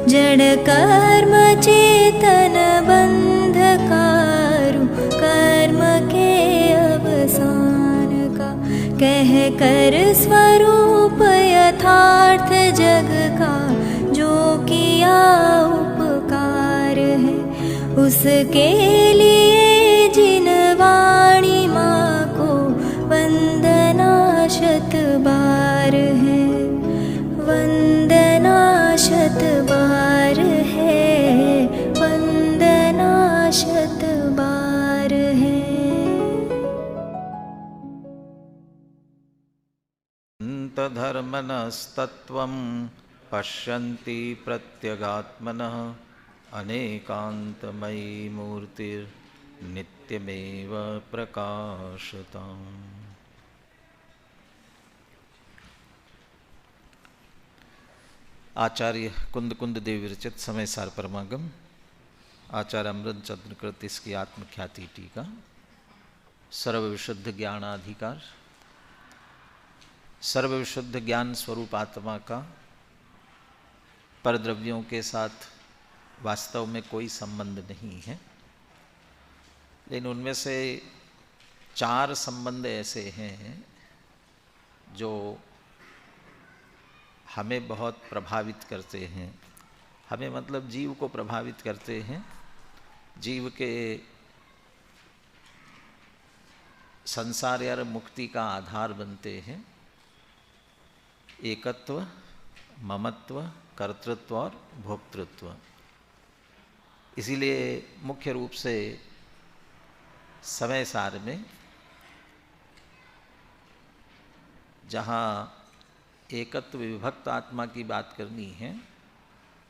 जड़ कर्म चेतन बंधकारु कर्म के अवसान का, कह कर स्वरूप यथार्थ जग का जो किया उपकार है, उसके लिए जिन वाणी माँ को वंदना शत बार है, वंदना शत बार है, वंदना शत बार है। धर्मनस्तत्वं पश्यन्ति प्रत्यगात्मनः, अनेकान्तमयी मूर्तिर्नित्यमेव प्रकाशताम्। आचार्य कुंद कुंद देव विरचित समय सार परमागम, आचार्य अमृत चंद्र कृत इसकी आत्मख्याति टीका। सर्वविशुद्ध ज्ञानाधिकार, सर्वविशुद्ध ज्ञान स्वरूप आत्मा का परद्रव्यों के साथ वास्तव में कोई संबंध नहीं है, लेकिन उनमें से 4 संबंध ऐसे हैं जो हमें बहुत प्रभावित करते हैं। हमें मतलब जीव को प्रभावित करते हैं, जीव के संसार या मुक्ति का आधार बनते हैं। एकत्व, ममत्व, कर्तृत्व और भोक्तृत्व। इसीलिए मुख्य रूप से समय सार में जहाँ एकत्व विभक्त आत्मा की बात करनी है,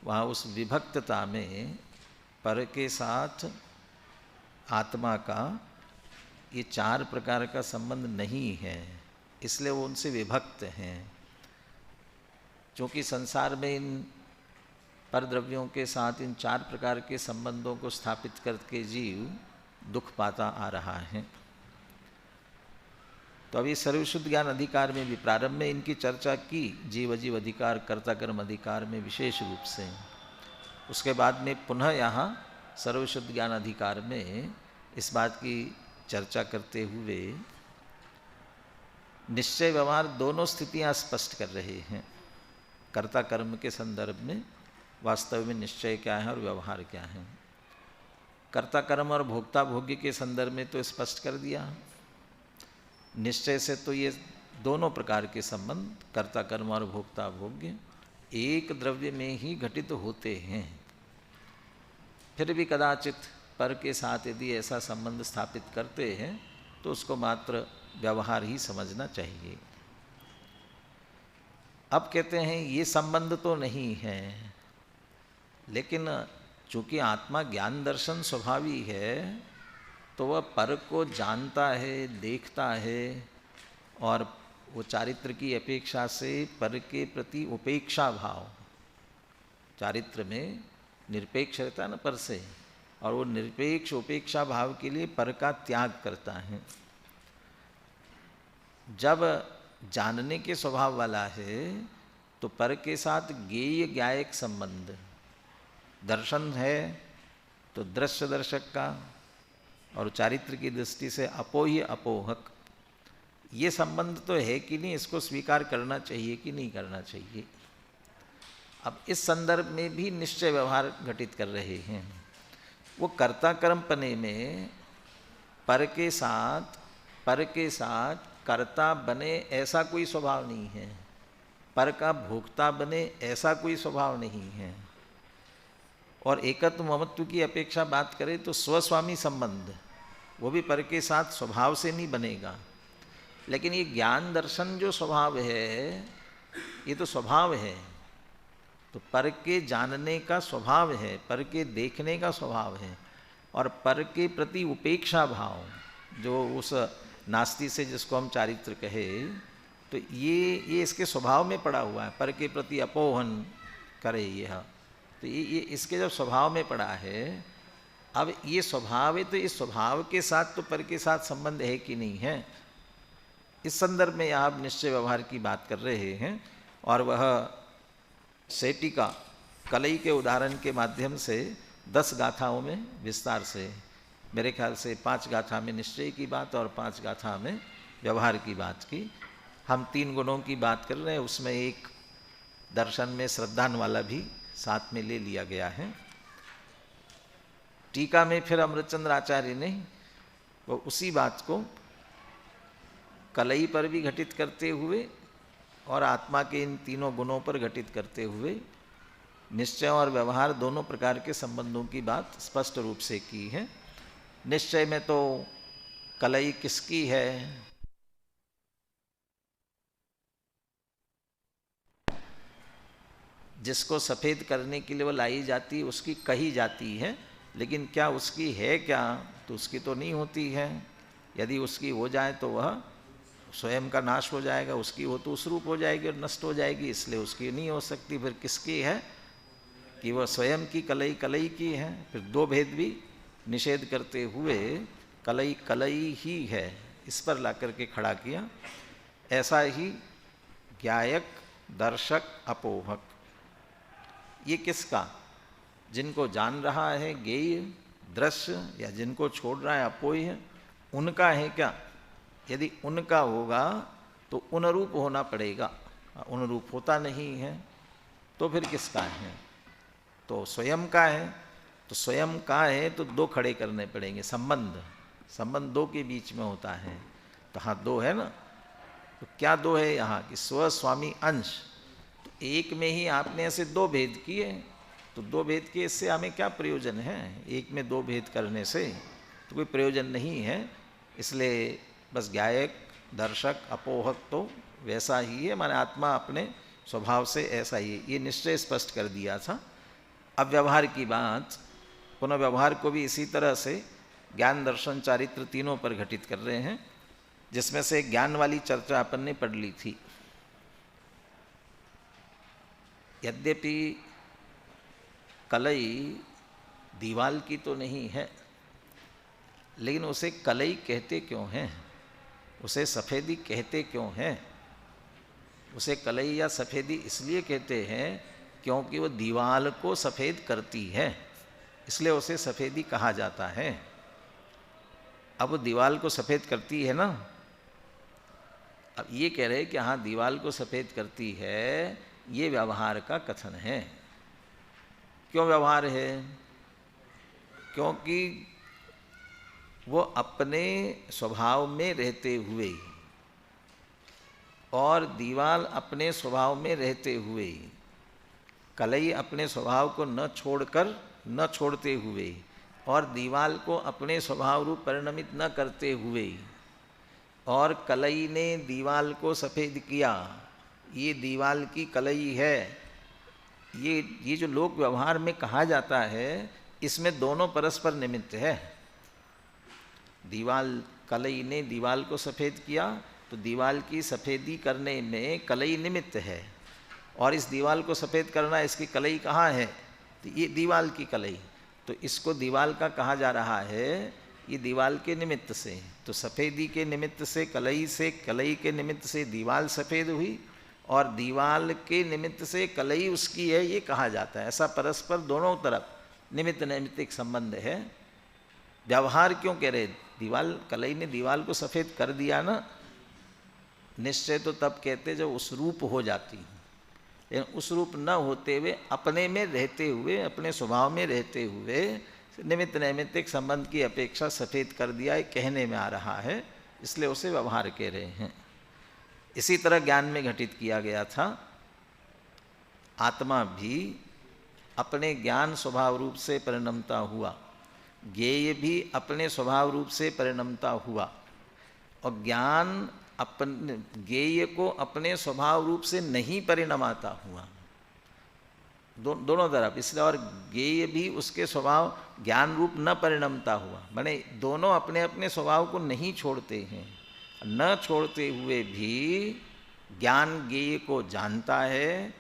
वहाँ उस विभक्तता में पर के साथ आत्मा का ये 4 प्रकार का संबंध नहीं है, इसलिए वो उनसे विभक्त हैं। क्योंकि संसार में इन परद्रव्यों के साथ इन 4 प्रकार के संबंधों को स्थापित करके जीव दुख पाता आ रहा है। तो अभी सर्वशुद्ध ज्ञान अधिकार में भी प्रारंभ में इनकी चर्चा की, जीव अजीव अधिकार, कर्ता कर्म अधिकार में विशेष रूप से। उसके बाद में पुनः यहाँ सर्वशुद्ध ज्ञान अधिकार में इस बात की चर्चा करते हुए निश्चय व्यवहार दोनों स्थितियाँ स्पष्ट कर रहे हैं। कर्ता कर्म के संदर्भ में वास्तव में निश्चय क्या है और व्यवहार क्या है। कर्ता कर्म और भोक्ता भोग्य के संदर्भ में तो स्पष्ट कर दिया। निश्चय से तो ये दोनों प्रकार के संबंध, कर्ता कर्म और भोक्ता भोग्य, एक द्रव्य में ही घटित होते हैं। फिर भी कदाचित पर के साथ यदि ऐसा संबंध स्थापित करते हैं तो उसको मात्र व्यवहार ही समझना चाहिए। अब कहते हैं ये संबंध तो नहीं है, लेकिन चूंकि आत्मा ज्ञान दर्शन स्वभावी है तो वह पर को जानता है, देखता है, और वो चारित्र की अपेक्षा से पर के प्रति उपेक्षा भाव, चारित्र में निरपेक्ष रहता है ना पर से, और वो निरपेक्ष उपेक्षा भाव के लिए पर का त्याग करता है। जब जानने के स्वभाव वाला है तो पर के साथ ज्ञेय ज्ञायक संबंध, दर्शन है तो दृश्य दर्शक का, और चारित्र की दृष्टि से अपोह्य अपोहक, ये संबंध तो है कि नहीं, इसको स्वीकार करना चाहिए कि नहीं करना चाहिए। अब इस संदर्भ में भी निश्चय व्यवहार घटित कर रहे हैं। वो कर्ता कर्म पने में पर के साथ कर्ता बने ऐसा कोई स्वभाव नहीं है, पर का भोक्ता बने ऐसा कोई स्वभाव नहीं है। और एकत्व ममत्व की अपेक्षा बात करें तो स्वस्वामी संबंध वो भी पर के साथ स्वभाव से नहीं बनेगा, लेकिन ये ज्ञान दर्शन जो स्वभाव है ये तो स्वभाव है, तो पर के जानने का स्वभाव है, पर के देखने का स्वभाव है, और पर के प्रति उपेक्षा भाव जो उस नास्ति से जिसको हम चारित्र कहे, तो ये इसके स्वभाव में पड़ा हुआ है। पर के प्रति अपोहन करे यह, तो ये इसके जब स्वभाव में पड़ा है, अब ये स्वभाव है तो इस स्वभाव के साथ तो पर के साथ संबंध है कि नहीं है, इस संदर्भ में आप निश्चय व्यवहार की बात कर रहे हैं। और वह सेटिका कलई के उदाहरण के माध्यम से 10 गाथाओं में विस्तार से, मेरे ख्याल से 5 गाथा में निश्चय की बात और 5 गाथा में व्यवहार की बात की। हम 3 गुणों की बात कर रहे हैं, उसमें एक दर्शन में श्रद्धान वाला भी साथ में ले लिया गया है। टीका में फिर अमृतचंद्र आचार्य ने वो उसी बात को कलई पर भी घटित करते हुए और आत्मा के इन तीनों गुणों पर घटित करते हुए निश्चय और व्यवहार दोनों प्रकार के संबंधों की बात स्पष्ट रूप से की है। निश्चय में तो कलई किसकी है, जिसको सफ़ेद करने के लिए वो लाई जाती है उसकी कही जाती है, लेकिन क्या उसकी है क्या, तो उसकी तो नहीं होती है। यदि उसकी हो जाए तो वह स्वयं का नाश हो जाएगा, उसकी हो तो उस रूप हो जाएगी और नष्ट हो जाएगी, इसलिए उसकी नहीं हो सकती। फिर किसकी है कि वह स्वयं की कलई कलई की है। फिर 2 भेद भी निषेध करते हुए कलई कलई ही है इस पर ला करके खड़ा किया। ऐसा ही ज्ञायक, दर्शक, अपोहक, ये किसका, जिनको जान रहा है ज्ञेय दृश्य या जिनको छोड़ रहा है अपोह्य, उनका है क्या? यदि उनका होगा तो उनरूप होना पड़ेगा, उनरूप होता नहीं है तो फिर किसका है? तो स्वयं का है। तो स्वयं का है तो 2 खड़े करने पड़ेंगे, संबंध 2 के बीच में होता है। तो हाँ 2 है ना, तो क्या 2 है यहाँ कि स्व स्वामी अंश, तो एक में ही आपने ऐसे 2 भेद किए, तो 2 भेद किए इससे हमें क्या प्रयोजन है? एक में 2 भेद करने से तो कोई प्रयोजन नहीं है। इसलिए बस ज्ञायक, दर्शक, अपोहक तो वैसा ही है, माने आत्मा अपने स्वभाव से ऐसा ही है, ये निश्चय स्पष्ट कर दिया था। अब व्यवहार की बात, पुनः व्यवहार को भी इसी तरह से ज्ञान, दर्शन, चारित्र तीनों पर घटित कर रहे हैं, जिसमें से ज्ञान वाली चर्चा अपन ने पढ़ ली थी। यद्यपि कलई दीवाल की तो नहीं है, लेकिन उसे कलई कहते क्यों हैं, उसे सफ़ेदी कहते क्यों हैं? उसे कलई या सफ़ेदी इसलिए कहते हैं क्योंकि वो दीवाल को सफ़ेद करती है, इसलिए उसे सफ़ेदी कहा जाता है। अब वो दीवाल को सफ़ेद करती है ना, अब ये कह रहे हैं कि हाँ दीवाल को सफ़ेद करती है, ये व्यवहार का कथन है। क्यों व्यवहार है? क्योंकि वो अपने स्वभाव में रहते हुए और दीवाल अपने स्वभाव में रहते हुए, कलई अपने स्वभाव को न छोड़ते हुए और दीवाल को अपने स्वभाव रूप परिणमित न करते हुए, और कलई ने दीवाल को सफ़ेद किया, ये दीवाल की कलई है, ये जो लोक व्यवहार में कहा जाता है, इसमें दोनों परस्पर निमित्त है। दीवाल, कलई ने दीवाल को सफ़ेद किया तो दीवाल की सफ़ेदी करने में कलई निमित्त है, और इस दीवाल को सफ़ेद करना, इसकी कलई कहाँ है? तो ये दीवाल की कलई, तो इसको दीवाल का कहा जा रहा है, ये दीवाल के निमित्त से। तो सफ़ेदी के निमित्त से कलई के निमित्त से दीवाल सफ़ेद हुई, और दीवाल के निमित्त से कलई उसकी है, ये कहा जाता है। ऐसा परस्पर दोनों तरफ निमित्त नैमित्तिक संबंध है। व्यवहार क्यों कह रहे? दीवाल, कलई ने दीवाल को सफ़ेद कर दिया ना, निश्चय तो तब कहते जब उस रूप हो जाती, लेकिन उस रूप न होते हुए अपने में रहते हुए, अपने स्वभाव में रहते हुए निमित्त नैमित्तिक संबंध की अपेक्षा सफ़ेद कर दिया, ये कहने में आ रहा है, इसलिए उसे व्यवहार कह रहे हैं। इसी तरह ज्ञान में घटित किया गया था, आत्मा भी अपने ज्ञान स्वभाव रूप से परिणमता हुआ, ज्ञेय भी अपने स्वभाव रूप से परिणमता हुआ, और ज्ञान अपने ज्ञेय को अपने स्वभाव रूप से नहीं परिणमाता हुआ, दोनों तरफ। इसलिए और ज्ञेय भी उसके स्वभाव ज्ञान रूप न परिणमता हुआ, माने दोनों अपने अपने स्वभाव को नहीं छोड़ते हैं। न छोड़ते हुए भी ज्ञान ज्ञेय को जानता है।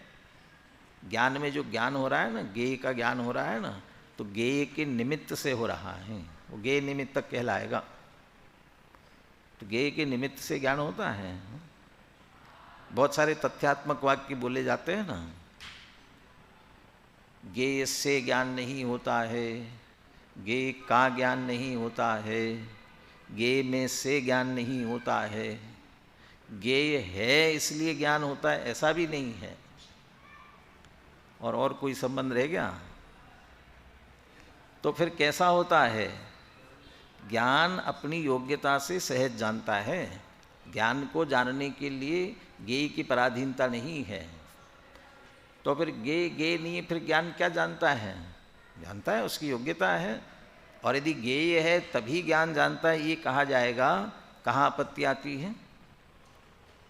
ज्ञान में जो ज्ञान हो रहा है ना, ज्ञेय का ज्ञान हो रहा है ना, तो ज्ञेय के निमित्त से हो रहा है, वो ज्ञेय निमित्तक कहलाएगा। तो ज्ञेय के निमित्त से ज्ञान होता है। बहुत सारे तथ्यात्मक वाक्य बोले जाते हैं ना, ज्ञेय से ज्ञान नहीं होता है, ज्ञेय का ज्ञान नहीं होता है, ज्ञेय में से ज्ञान नहीं होता है, ज्ञेय है इसलिए ज्ञान होता है, ऐसा भी नहीं है। और कोई संबंध रह गया? तो फिर कैसा होता है? ज्ञान अपनी योग्यता से सहज जानता है। ज्ञान को जानने के लिए ज्ञेय की पराधीनता नहीं है। तो फिर ज्ञेय नहीं है, फिर ज्ञान क्या जानता है? जानता है, उसकी योग्यता है। और यदि ज्ञेय है तभी ज्ञान जानता है, ये कहा जाएगा, कहाँ आपत्ति आती है?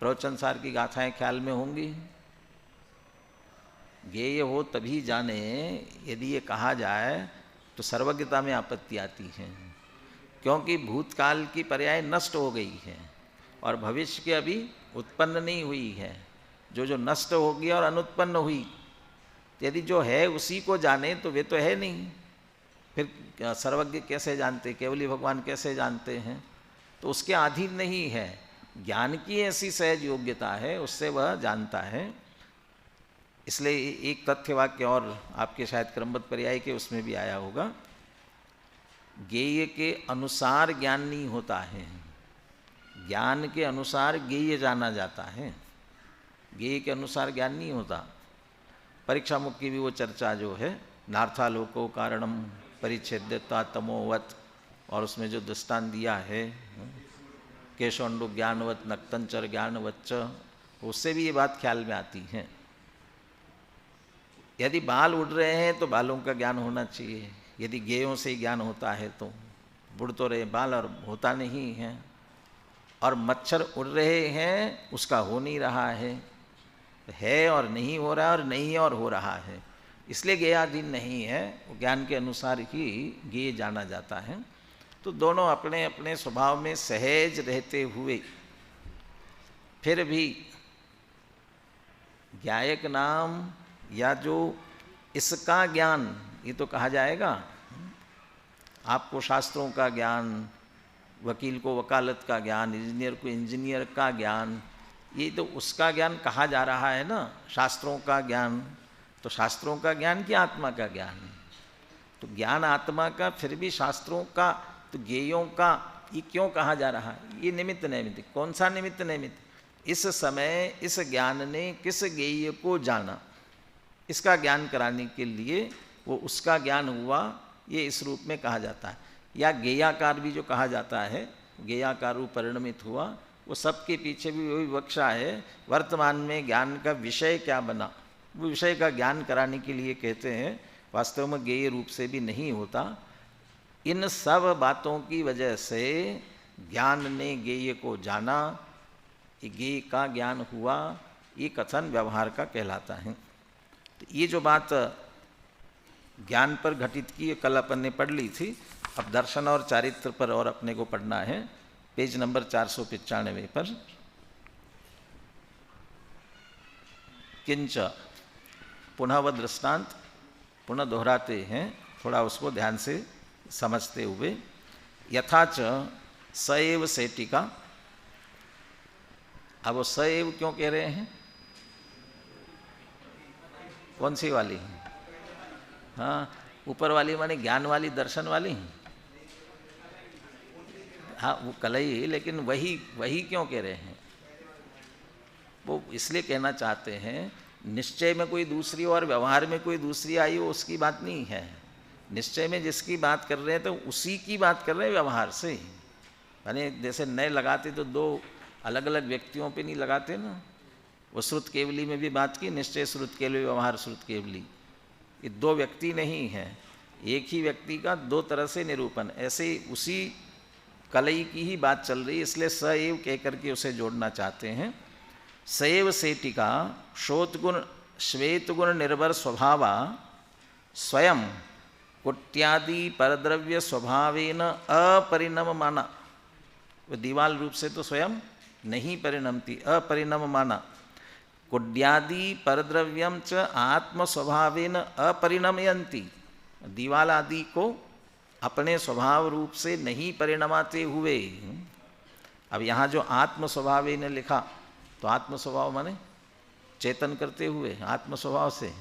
प्रवचन सार की गाथाएं ख्याल में होंगी। ज्ञेय हो तभी जाने, यदि ये कहा जाए तो सर्वज्ञता में आपत्ति आती है, क्योंकि भूतकाल की पर्याय नष्ट हो गई है और भविष्य की अभी उत्पन्न नहीं हुई है। जो नष्ट होगी और अनुत्पन्न हुई, यदि जो है उसी को जाने तो वे तो है नहीं, फिर सर्वज्ञ कैसे जानते, केवली भगवान कैसे जानते हैं? तो उसके अधीन नहीं है। ज्ञान की ऐसी सहज योग्यता है, उससे वह जानता है। इसलिए एक तथ्य वाक्य और आपके शायद क्रमबद्ध पर्याय के उसमें भी आया होगा, ज्ञेय के अनुसार ज्ञान नहीं होता है, ज्ञान के अनुसार ज्ञेय जाना जाता है। ज्ञेय के अनुसार ज्ञान नहीं होता। परीक्षा मुख की भी वो चर्चा जो है, नार्थालोको कारणम परिच्छेद्यता तमोवत, और उसमें जो दृष्टांत दिया है केशवंडु ज्ञानवत नक्तंचर ज्ञानवच्च, उससे भी ये बात ख्याल में आती है। यदि बाल उड़ रहे हैं तो बालों का ज्ञान होना चाहिए। यदि ज्ञेयों से ज्ञान होता है तो बुड़ तो रहे बाल और होता नहीं है। और मच्छर उड़ रहे हैं, उसका हो नहीं रहा है और नहीं हो रहा है, और नहीं और हो रहा है, इसलिए ज्ञेयाधीन नहीं है। वो ज्ञान के अनुसार ही ज्ञेय जाना जाता है। तो दोनों अपने अपने स्वभाव में सहज रहते हुए फिर भी ज्ञायक नाम या जो इसका ज्ञान, ये तो कहा जाएगा, आपको शास्त्रों का ज्ञान, वकील को वकालत का ज्ञान, इंजीनियर को इंजीनियर का ज्ञान, ये तो उसका ज्ञान कहा जा रहा है ना, शास्त्रों का ज्ञान। तो शास्त्रों का ज्ञान कि आत्मा का ज्ञान? तो ज्ञान आत्मा का, फिर भी शास्त्रों का, तो ज्ञेयों का ये क्यों कहा जा रहा है? ये निमित्त नैमित्त। कौन सा निमित्त नैमित्त? इस समय इस ज्ञान ने किस ज्ञेय को जाना, इसका ज्ञान कराने के लिए वो उसका ज्ञान हुआ, ये इस रूप में कहा जाता है। या ज्ञेयाकार भी जो कहा जाता है, ज्ञेयाकार रूप परिणमित हुआ, वो सबके पीछे भी वही विवक्षा है। वर्तमान में ज्ञान का विषय क्या बना, वो विषय का ज्ञान कराने के लिए कहते हैं। वास्तव में ज्ञेय रूप से भी नहीं होता। इन सब बातों की वजह से ज्ञान ने ज्ञेय को जाना, ज्ञेय का ज्ञान हुआ, ये कथन व्यवहार का कहलाता है। तो ये जो बात ज्ञान पर घटित की, कल अपन ने पढ़ ली थी। अब दर्शन और चारित्र पर और अपने को पढ़ना है, पेज नंबर 495 पर। किंच, पुनः वह दृष्टांत पुनः दोहराते हैं, थोड़ा उसको ध्यान से समझते हुए। यथाच सएव सेटिका। अब वो सएव क्यों कह रहे हैं? कौन सी वाली? हाँ, ऊपर वाली माने ज्ञान वाली, दर्शन वाली। हाँ, वो कलई, लेकिन वही क्यों कह रहे हैं? वो इसलिए कहना चाहते हैं, निश्चय में कोई दूसरी और व्यवहार में कोई दूसरी आई, वो उसकी बात नहीं है। निश्चय में जिसकी बात कर रहे हैं तो उसी की बात कर रहे हैं व्यवहार से। यानी जैसे नए लगाते तो दो अलग अलग व्यक्तियों पे नहीं लगाते ना। वो श्रुत केवली में भी बात की, निश्चय श्रुत केवली, व्यवहार श्रुत केवली, ये दो व्यक्ति नहीं है, एक ही व्यक्ति का दो तरह से निरूपण। ऐसे उसी कलई की ही बात चल रही है, इसलिए सएव कह करके उसे जोड़ना चाहते हैं। सएव सेटिका श्रोतगुण श्वेतगुण निर्भर स्वभावा स्वयं कुट्यादि परद्रव्य स्वभावेन अपरिणम माना। वो दीवाल रूप से तो स्वयं नहीं परिणमती, अपरिणम माना। कुड्यादि परद्रव्यम च आत्म स्वभावेन अपरिणमयंती। दीवाल आदि को अपने स्वभाव रूप से नहीं परिणमाते हुए। अब यहाँ जो आत्म स्वभावेन लिखा, तो आत्म स्वभाव माने चेतन करते हुए, आत्म स्वभाव से।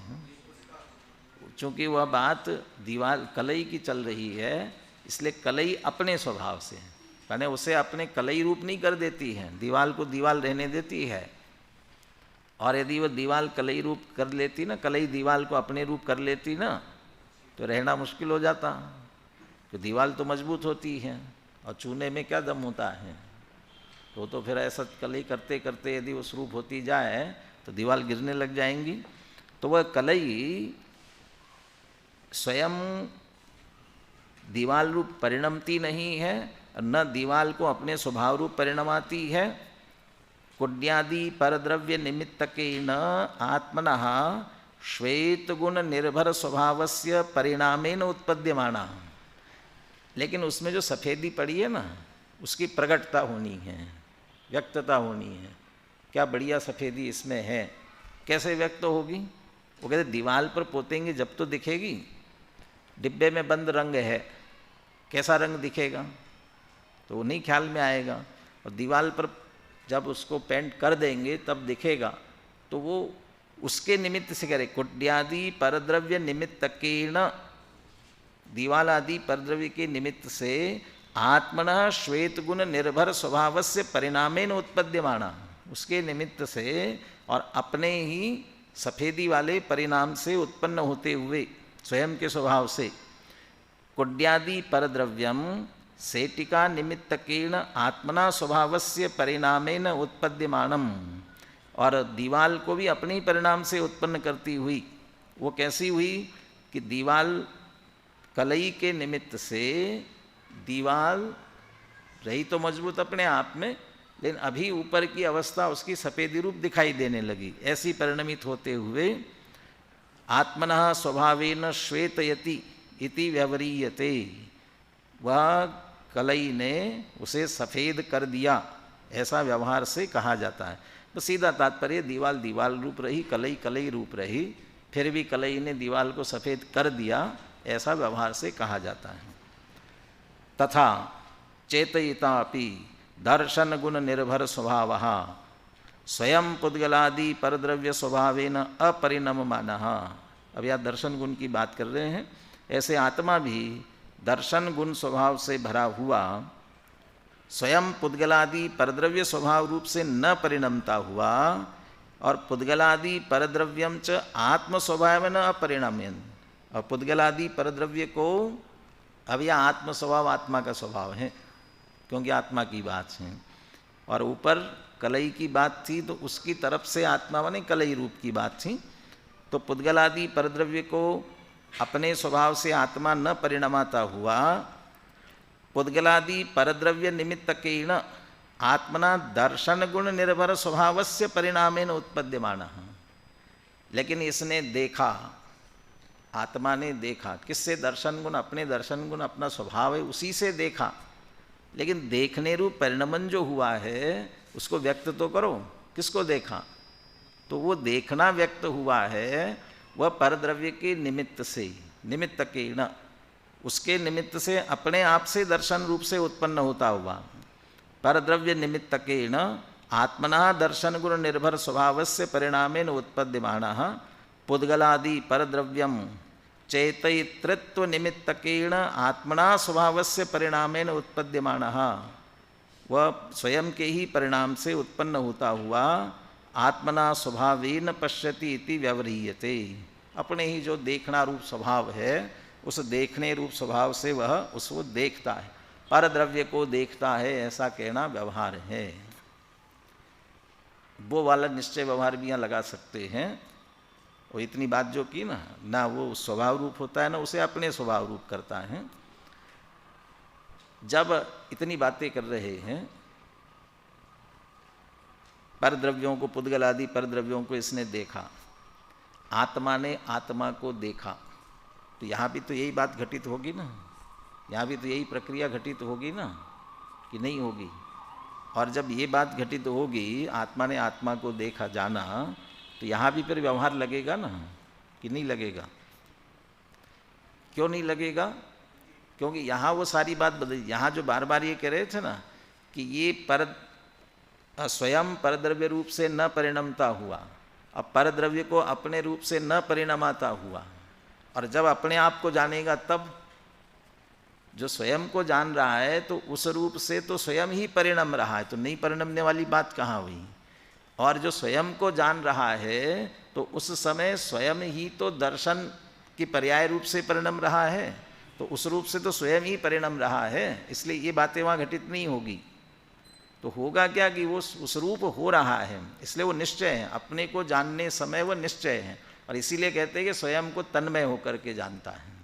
चूँकि वह बात दीवाल कलई की चल रही है, इसलिए कलई अपने स्वभाव से है, यानी उसे अपने कलई रूप नहीं कर देती है, दीवाल को दीवाल रहने देती है। और यदि वह दीवाल कलई रूप कर लेती ना, कलई दीवाल को अपने रूप कर लेती ना, तो रहना मुश्किल हो जाता, कि दीवाल तो मजबूत होती है और चूने में क्या दम होता है। तो फिर ऐसा कलई करते करते यदि उस रूप होती जाए तो दीवाल गिरने लग जाएंगी। तो वह कलई स्वयं दीवाल रूप परिणमती नहीं है, न दीवाल को अपने स्वभाव रूप परिणमाती है। कुड्यादि परद्रव्य निमित्तकेन आत्मनः श्वेत गुण निर्भर स्वभावस्य परिणामेन उत्पद्यमाना। लेकिन उसमें जो सफ़ेदी पड़ी है ना, उसकी प्रकटता होनी है, व्यक्तता होनी है। क्या बढ़िया सफ़ेदी इसमें है, कैसे व्यक्त होगी? वो कहते दीवार पर पोतेंगे जब तो दिखेगी। डिब्बे में बंद रंग है, कैसा रंग दिखेगा? तो वो नहीं ख्याल में आएगा। और दीवार पर जब उसको पेंट कर देंगे तब दिखेगा। तो वो उसके निमित्त से कह रहे, कुड्यादि परद्रव्य निमित्तकेन, दीवाल आदि परद्रव्य के निमित्त से आत्मनः श्वेत गुण निर्भर स्वभावस्य परिणामेन उत्पद्यमाना, उसके निमित्त से और अपने ही सफ़ेदी वाले परिणाम से उत्पन्न होते हुए स्वयं के स्वभाव से। कुड्यादि परद्रव्यम सेटिका निमित्तकेन आत्मना स्वभावस्य परिणामेन उत्पद्यमानम, और दीवाल को भी अपने ही परिणाम से उत्पन्न करती हुई। वो कैसी हुई कि दीवाल कलई के निमित्त से दीवाल रही तो मजबूत अपने आप में, लेकिन अभी ऊपर की अवस्था उसकी सफ़ेदी रूप दिखाई देने लगी। ऐसी परिणमित होते हुए आत्मनः स्वभावेन श्वेतयति इति व्यवरीयते, वह कलई ने उसे सफ़ेद कर दिया, ऐसा व्यवहार से कहा जाता है। तो सीधा तात्पर्य दीवाल दीवाल रूप रही, कलई कलई रूप रही, फिर भी कलई ने दीवाल को सफ़ेद कर दिया, ऐसा व्यवहार से कहा जाता है। तथा चेतयिता अपि दर्शन गुण निर्भर स्वभावः स्वयं पुद्गलादि परद्रव्य स्वभावेन अपरिणममानः। अब यहाँ दर्शन गुण की बात कर रहे हैं। ऐसे आत्मा भी दर्शन गुण स्वभाव से भरा हुआ, स्वयं पुद्गलादि परद्रव्य स्वभाव रूप से न परिणमता हुआ, और पुद्गलादि परद्रव्यम च आत्म स्वभाव न अपरिणम्यन। और पुद्गलादि परद्रव्य को, अब यह आत्म स्वभाव आत्मा का स्वभाव है, क्योंकि आत्मा की बात है। और ऊपर कलई की बात थी, तो उसकी तरफ से आत्मा माने कलई रूप की बात थी। तो पुद्गलादि परद्रव्य को अपने स्वभाव से आत्मा न परिणमाता हुआ, पुद्गलादि परद्रव्य निमित्तकेन आत्मना दर्शन गुण निर्भर स्वभावस्य परिणामेन उत्पद्यमानः। लेकिन इसने देखा, आत्मा ने देखा, किससे? दर्शन गुण, अपने दर्शन गुण अपना स्वभाव है उसी से देखा। लेकिन देखने रूप परिणमन जो हुआ है उसको व्यक्त तो करो, किसको देखा? तो वो देखना व्यक्त हुआ है वह परद्रव्य के निमित्त से, निमित्तकेन, उसके निमित्त से अपने आप से दर्शन रूप से उत्पन्न होता हुआ। परद्रव्य निमित्तकेन आत्मना दर्शन गुण निर्भर स्वभावस्य परिणामेन उत्पद्यमानः पुद्गलादि परद्रव्यम चेतयितृत्व निमित्तकेन आत्मना स्वभावस्य परिणामेन उत्पद्यमानः, वह स्वयं के ही परिणाम से उत्पन्न होता हुआ आत्मना स्वभावेन पश्यति इति व्यवह्रियते। अपने ही जो देखना रूप स्वभाव है, उस देखने रूप स्वभाव से वह उसको देखता है, परद्रव्य को देखता है, ऐसा कहना व्यवहार है। वो वाला निश्चय व्यवहार भी यहाँ लगा सकते हैं। वो इतनी बात जो की ना वो स्वभाव रूप होता है, ना उसे अपने स्वभाव रूप करता है। जब इतनी बातें कर रहे हैं, परद्रव्यों को, पुद्गल आदि परद्रव्यों को इसने देखा, आत्मा ने आत्मा को देखा, तो यहाँ भी तो यही बात घटित होगी ना, यहाँ भी तो यही प्रक्रिया घटित होगी ना, कि नहीं होगी? और जब ये बात घटित होगी, आत्मा ने आत्मा को देखा, जाना, तो यहाँ भी फिर व्यवहार लगेगा ना, कि नहीं लगेगा? क्यों नहीं लगेगा? क्योंकि यहाँ वो सारी बात बदली। यहाँ जो बार बार ये कह रहे थे ना कि ये स्वयं परद्रव्य रूप से न परिणमता हुआ, अब परद्रव्य को अपने रूप से न परिणमाता हुआ, और जब अपने आप को जानेगा तब, जो स्वयं को जान रहा है तो उस रूप से तो स्वयं ही परिणम रहा है, तो नहीं परिणमने वाली बात कहाँ हुई। और जो स्वयं को जान रहा है तो उस समय स्वयं ही तो दर्शन की पर्याय रूप से परिणम रहा है, तो उस रूप से तो स्वयं ही परिणम रहा है, इसलिए ये बातें वहाँ घटित नहीं होगी। तो होगा क्या कि वो उस रूप हो रहा है, इसलिए वो निश्चय है, अपने को जानने समय वो निश्चय है। और इसीलिए कहते हैं कि स्वयं को तन्मय होकर के जानता है,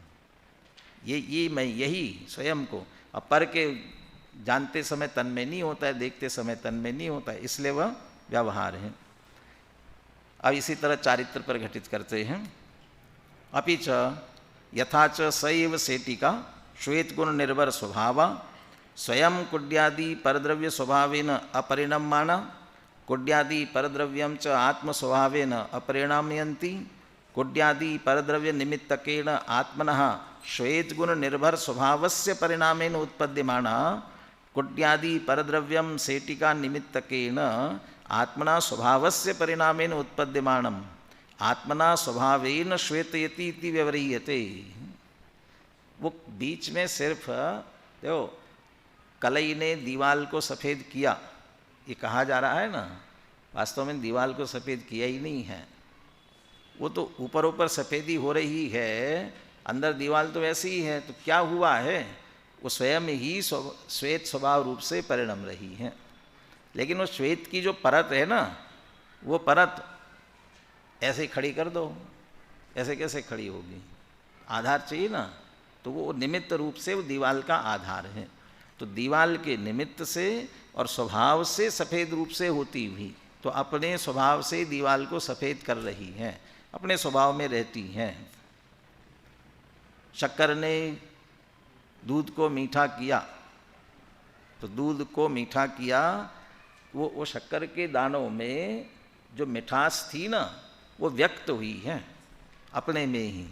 ये मैं यही स्वयं को। अब पर के जानते समय तन्मय नहीं होता है, देखते समय तन्मय नहीं होता है, इसलिए वह व्यवहार है। अब इसी तरह चारित्र पर घटित करते हैं। अपि च यथा च सैव सेटिका श्वेत गुण निर्भर स्वभावा स्वयं कुड्यादि परद्रव्य स्वभावेन अपरिणम्यमाना कुड्यादि परद्रव्यम च आत्म स्वभावेन अपरिणामयन्ति कुड्यादि परद्रव्य निमित्तकेन आत्मनः श्वेत गुण निर्भर स्वभावस्य परिणामेन उत्पद्यमाना कुड्यादि परद्रव्यम सेटिका निमित्तकेन आत्मना स्वभावस्य परिणामेन उत्पद्यमानम आत्मना स्वभावेन श्वेतयति इति व्यवह्रियते। वो बीच में सिर्फ देखो कलई ने दीवाल को सफ़ेद किया ये कहा जा रहा है ना, वास्तव में दीवाल को सफ़ेद किया ही नहीं है, वो तो ऊपर ऊपर सफ़ेदी हो रही है, अंदर दीवाल तो वैसी ही है। तो क्या हुआ है, वो स्वयं ही श्वेत स्वभाव रूप से परिणम रही है। लेकिन वो श्वेत की जो परत है ना, वो परत ऐसे खड़ी कर दो, ऐसे कैसे खड़ी होगी, आधार चाहिए ना, तो वो निमित्त रूप से वो दीवाल का आधार है। तो दीवाल के निमित्त से और स्वभाव से सफ़ेद रूप से होती हुई, तो अपने स्वभाव से दीवाल को सफ़ेद कर रही है, अपने स्वभाव में रहती हैं। शक्कर ने दूध को मीठा किया, तो दूध को मीठा किया, वो शक्कर के दानों में जो मिठास थी ना, वो व्यक्त हुई है अपने में ही।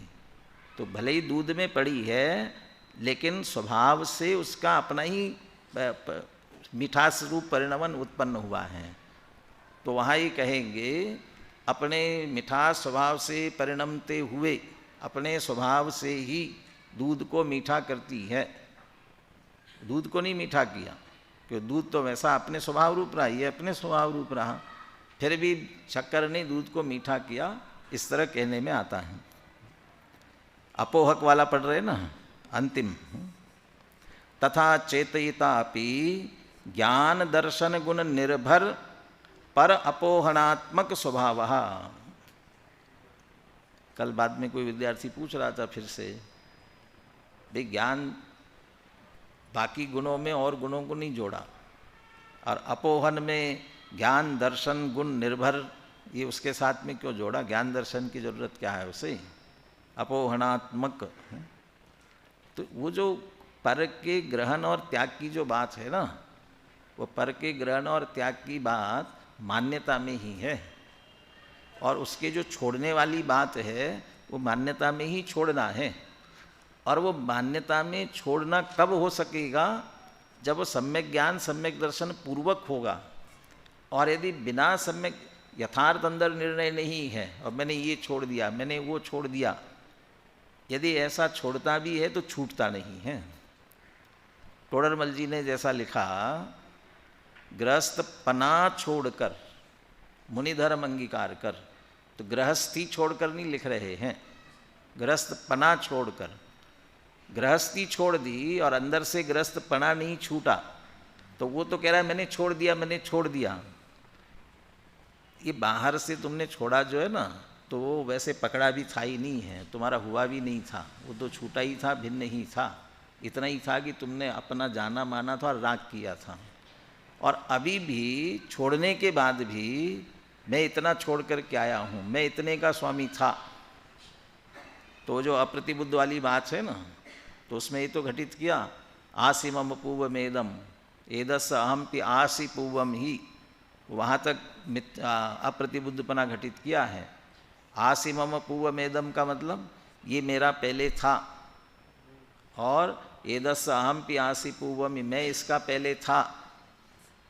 तो भले ही दूध में पड़ी है, लेकिन स्वभाव से उसका अपना ही मिठास रूप परिणमन उत्पन्न हुआ है। तो वहाँ ही कहेंगे अपने मिठास स्वभाव से परिणमते हुए अपने स्वभाव से ही दूध को मीठा करती है। दूध को नहीं मीठा किया, क्योंकि दूध तो वैसा अपने स्वभाव रूप रहा, ये अपने स्वभाव रूप रहा, फिर भी शक्कर ने दूध को मीठा किया, इस तरह कहने में आता है। अपोहक वाला पढ़ रहे ना अंतिम, तथा चेतयिता अपि ज्ञान दर्शन गुण निर्भर पर अपोहनात्मक स्वभाव। कल बाद में कोई विद्यार्थी पूछ रहा था फिर से, भाई ज्ञान बाकी गुणों में और गुणों को नहीं जोड़ा, और अपोहन में ज्ञान दर्शन गुण निर्भर ये उसके साथ में क्यों जोड़ा, ज्ञान दर्शन की जरूरत क्या है उसे, अपोहनात्मक। तो वो जो पर के ग्रहण और त्याग की जो बात है ना, वो पर के ग्रहण और त्याग की बात मान्यता में ही है, और उसके जो छोड़ने वाली बात है वो मान्यता में ही छोड़ना है। और वो मान्यता में छोड़ना कब हो सकेगा, जब वो सम्यक ज्ञान सम्यक दर्शन पूर्वक होगा। और यदि बिना सम्यक यथार्थ अंदर निर्णय नहीं है और मैंने ये छोड़ दिया मैंने वो छोड़ दिया, यदि ऐसा छोड़ता भी है तो छूटता नहीं है। टोडरमल जी ने जैसा लिखा, गृहस्थ पना छोड़कर मुनि धर्म अंगीकार कर, तो गृहस्थी छोड़कर नहीं लिख रहे हैं, गृहस्थ पना छोड़कर। गृहस्थी छोड़ दी और अंदर से गृहस्थ पना नहीं छूटा, तो वो तो कह रहा है मैंने छोड़ दिया मैंने छोड़ दिया। ये बाहर से तुमने छोड़ा जो है ना, तो वो वैसे पकड़ा भी था ही नहीं है, तुम्हारा हुआ भी नहीं था, वो तो छूटा ही था, भिन्न ही था। इतना ही था कि तुमने अपना जाना माना था और राग किया था। और अभी भी छोड़ने के बाद भी मैं इतना छोड़ कर के आया हूँ, मैं इतने का स्वामी था। तो जो अप्रतिबुद्ध वाली बात है ना, तो उसमें ये तो घटित किया, आसी मम पूर्वमेदम एदस अहम पि आसी पूर्वम ही, वहाँ तक अप्रतिबुद्धपना घटित किया है। आसी मम पूर्वमेदम का मतलब ये मेरा पहले था, और एदस अहम पि आसी पूर्वम, मैं इसका पहले था।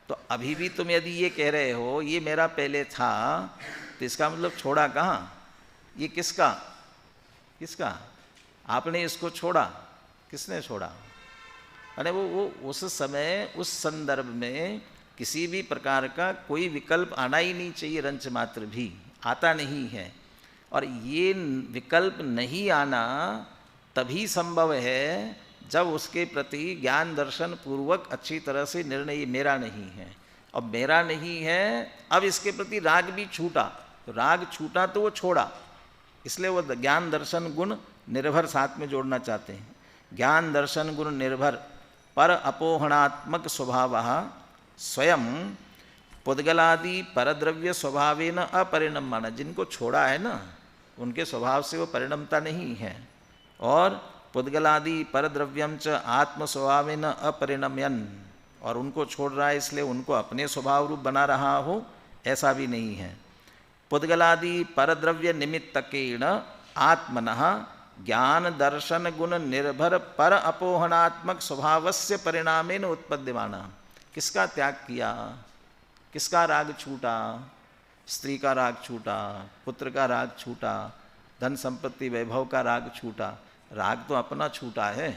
तो अभी भी तुम यदि ये कह रहे हो ये मेरा पहले था, तो इसका मतलब छोड़ा कहाँ, ये किसका किसका आपने इसको छोड़ा, किसने छोड़ा? अरे वो उस समय उस संदर्भ में किसी भी प्रकार का कोई विकल्प आना ही नहीं चाहिए, रंच मात्र भी आता नहीं है। और ये विकल्प नहीं आना तभी संभव है जब उसके प्रति ज्ञान दर्शन पूर्वक अच्छी तरह से निर्णय मेरा नहीं है। अब मेरा नहीं है, अब इसके प्रति राग भी छूटा, तो राग छूटा तो वो छोड़ा, इसलिए वो ज्ञान दर्शन गुण निर्भर साथ में जोड़ना चाहते हैं। ज्ञान दर्शन गुण निर्भर पर अपोहणात्मक स्वभाव स्वयं पुद्गलादि परद्रव्य स्वभावेन अपरिणम्यमान। जिनको छोड़ा है ना, उनके स्वभाव से वो परिणमता नहीं है। और पुद्गलादि परद्रव्यम च आत्म स्वभावेन अपरिणम्यन, और उनको छोड़ रहा है इसलिए उनको अपने स्वभाव रूप बना रहा हो, ऐसा भी नहीं है। पुद्गलादि परद्रव्य निमित्तकेण आत्मनः ज्ञान दर्शन गुण निर्भर पर अपोहणात्मक स्वभावस्य परिणामेन उत्पद्यमाना। किसका त्याग किया, किसका राग छूटा? स्त्री का राग छूटा, पुत्र का राग छूटा, धन संपत्ति वैभव का राग छूटा। राग तो अपना छूटा है,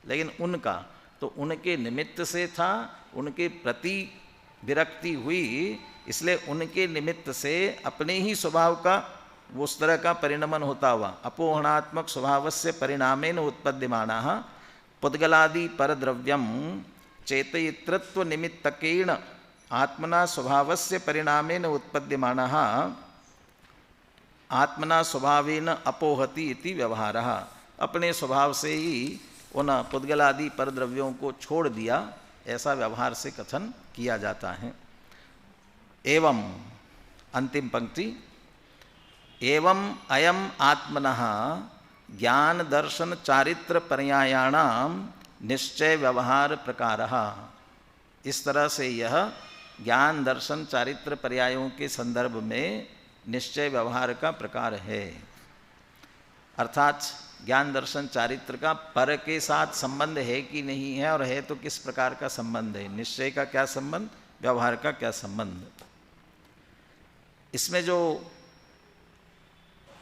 लेकिन उनका तो उनके निमित्त से था, उनके प्रति विरक्ति हुई, इसलिए उनके निमित्त से अपने ही स्वभाव का वो उस तरह का परिणमन होता हुआ अपोहणात्मक स्वभावस्य परिणामेन उत्पद्यमानः पुद्गलादि परद्रव्यम चेतयितृत्व निमित्तकेण आत्मना स्वभावस्य परिणामेन उत्पद्यमानः आत्मना स्वभावेन अपोहति इति व्यवहारः। अपने स्वभाव से ही उन पुद्गलादि परद्रव्यों को छोड़ दिया, ऐसा व्यवहार से कथन किया जाता है। एवं अंतिम पंक्ति, एवं अयम आत्मनः ज्ञान दर्शन चारित्र पर्यायाणाम निश्चय व्यवहार प्रकारः। इस तरह से यह ज्ञान दर्शन चारित्र पर्यायों के संदर्भ में निश्चय व्यवहार का प्रकार है। अर्थात ज्ञान दर्शन चारित्र का पर के साथ संबंध है कि नहीं है, और है तो किस प्रकार का संबंध है, निश्चय का क्या संबंध, व्यवहार का क्या संबंध। इसमें जो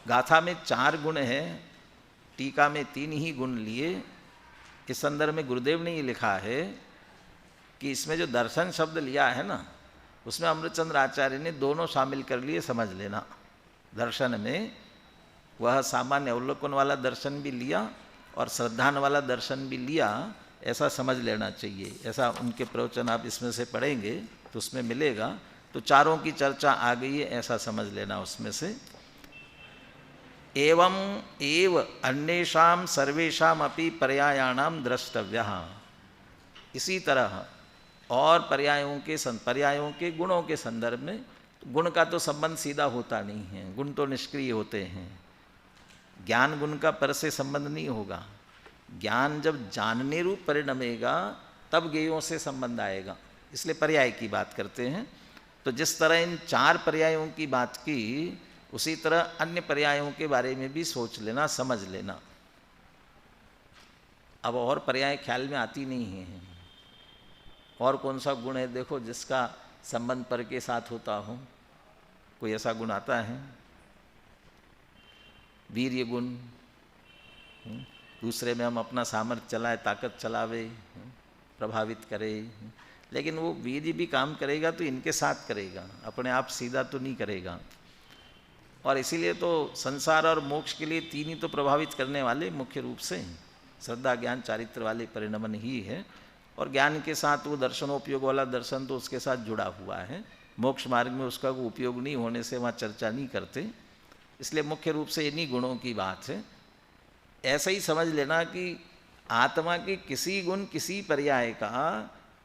गाथा में 4 गुण है, टीका में 3 ही गुण लिए। इस संदर्भ में गुरुदेव ने ये लिखा है कि इसमें जो दर्शन शब्द लिया है ना, उसमें अमृतचंद्र आचार्य ने दोनों शामिल कर लिए, समझ लेना। दर्शन में वह सामान्य अवलोकन वाला दर्शन भी लिया और श्रद्धान वाला दर्शन भी लिया, ऐसा समझ लेना चाहिए। ऐसा उनके प्रवचन आप इसमें से पढ़ेंगे तो उसमें मिलेगा। तो चारों की चर्चा आ गई है, ऐसा समझ लेना उसमें से। एवं एव अन्येषां सर्वेषां अपि पर्यायाणां द्रष्टव्यः। इसी तरह और पर्यायों के गुणों के संदर्भ में, गुण का तो संबंध सीधा होता नहीं है, गुण तो निष्क्रिय होते हैं। ज्ञान गुण का पर से संबंध नहीं होगा। ज्ञान जब जानने रूप परिणमेगा तब ज्ञेयों से संबंध आएगा, इसलिए पर्याय की बात करते हैं। तो जिस तरह इन 4 पर्यायों की बात की, उसी तरह अन्य पर्यायों के बारे में भी सोच लेना, समझ लेना। अब और पर्याय ख्याल में आती नहीं है। और कौन सा गुण है देखो जिसका संबंध पर के साथ होता हो? कोई ऐसा गुण आता है? वीर्य गुण, दूसरे में हम अपना सामर्थ्य चलाए, ताकत चलावे, प्रभावित करे। लेकिन वो वीर्य भी काम करेगा तो इनके साथ करेगा, अपने आप सीधा तो नहीं करेगा। और इसीलिए तो संसार और मोक्ष के लिए 3 ही तो प्रभावित करने वाले मुख्य रूप से श्रद्धा ज्ञान चारित्र वाले परिणमन ही है। और ज्ञान के साथ वो दर्शनोपयोग वाला दर्शन तो उसके साथ जुड़ा हुआ है। मोक्ष मार्ग में उसका कोई उपयोग नहीं होने से वहाँ चर्चा नहीं करते, इसलिए मुख्य रूप से इन्हीं गुणों की बात है। ऐसा ही समझ लेना कि आत्मा के किसी गुण किसी पर्याय का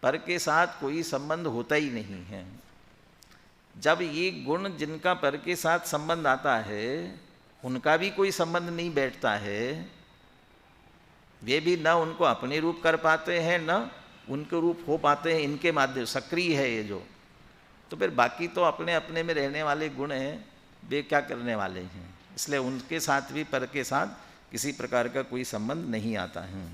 पर के साथ कोई संबंध होता ही नहीं है। जब ये गुण जिनका पर के साथ संबंध आता है उनका भी कोई संबंध नहीं बैठता है, वे भी न उनको अपने रूप कर पाते हैं न उनके रूप हो पाते हैं इनके माध्यम, सक्रिय है ये जो, तो फिर बाकी तो अपने अपने में रहने वाले गुण हैं, वे क्या करने वाले हैं। इसलिए उनके साथ भी पर के साथ किसी प्रकार का कोई संबंध नहीं आता है।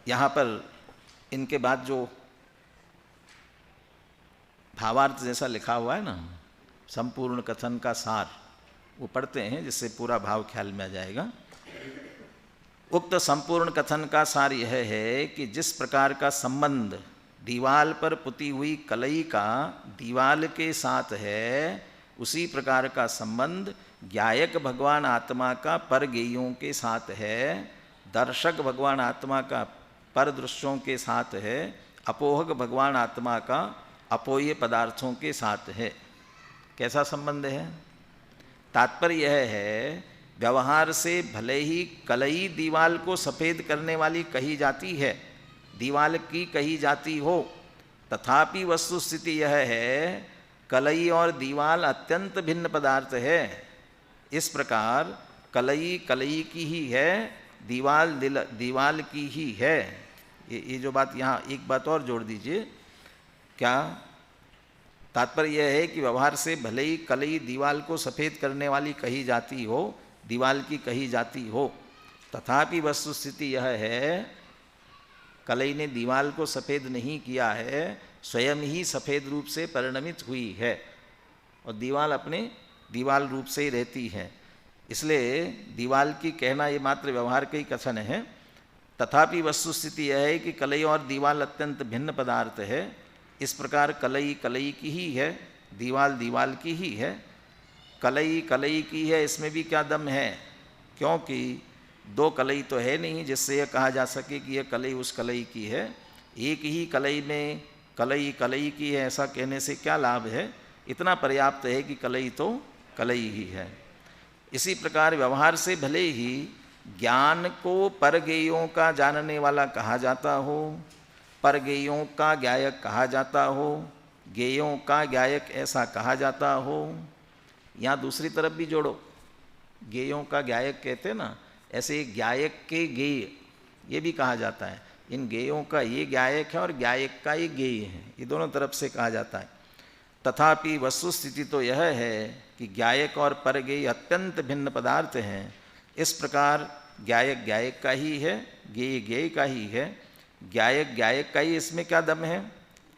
यहाँ पर इनके बाद जो भावार्थ जैसा लिखा हुआ है ना, संपूर्ण कथन का सार, वो पढ़ते हैं जिससे पूरा भाव ख्याल में आ जाएगा। उक्त संपूर्ण कथन का सार यह है कि जिस प्रकार का संबंध दीवाल पर पुती हुई कलई का दीवाल के साथ है, उसी प्रकार का संबंध ज्ञायक भगवान आत्मा का पर गेयों के साथ है, दर्शक भगवान आत्मा का पर दृश्यों के साथ है, अपोहक भगवान आत्मा का अपोह्य पदार्थों के साथ है। कैसा संबंध है? तात्पर्य यह है, व्यवहार से भले ही कलई दीवाल को सफ़ेद करने वाली कही जाती है, दीवाल की कही जाती हो, तथापि वस्तुस्थिति यह है कलई और दीवाल अत्यंत भिन्न पदार्थ है। इस प्रकार कलई कलई की ही है, दीवाल दीवाल की ही है। ये जो बात यहाँ एक बात और जोड़ दीजिए, क्या तात्पर्य यह है कि व्यवहार से भले ही कलई दीवाल को सफ़ेद करने वाली कही जाती हो, दीवाल की कही जाती हो, तथापि वस्तुस्थिति यह है कलई ने दीवाल को सफ़ेद नहीं किया है, स्वयं ही सफ़ेद रूप से परिणमित हुई है और दीवाल अपने दीवाल रूप से ही रहती है। इसलिए दीवाल की कहना ये मात्र व्यवहार का ही कथन है। तथापि वस्तुस्थिति यह है कि कलई और दीवाल अत्यंत भिन्न पदार्थ है। इस प्रकार कलई कलई की ही है, दीवाल दीवाल की ही है। कलई कलई की है, इसमें भी क्या दम है? क्योंकि दो कलई तो है नहीं जिससे यह कहा जा सके कि यह कलई उस कलई की है। एक ही कलई में कलई कलई की है ऐसा कहने से क्या लाभ है? इतना पर्याप्त है कि कलई तो कलई ही है। इसी प्रकार व्यवहार से भले ही ज्ञान को परगेयों का जानने वाला कहा जाता हो, परगेयों का ज्ञायक कहा जाता हो, गेयों का ज्ञायक ऐसा कहा जाता हो, यहाँ दूसरी तरफ भी जोड़ो, गेयों का ज्ञायक कहते ना, ऐसे ज्ञायक के गेय ये भी कहा जाता है। इन गेयों का ये ज्ञायक है और ज्ञायक का ये गेय है, ये दोनों तरफ से कहा जाता है। तथापि वस्तुस्थिति तो यह है कि ज्ञायक और परगेय अत्यंत भिन्न पदार्थ हैं। इस प्रकार ज्ञायक ज्ञायक का ही है, गेय गेय का ही है। ज्ञायक ज्ञायक का ही इसमें क्या दम है?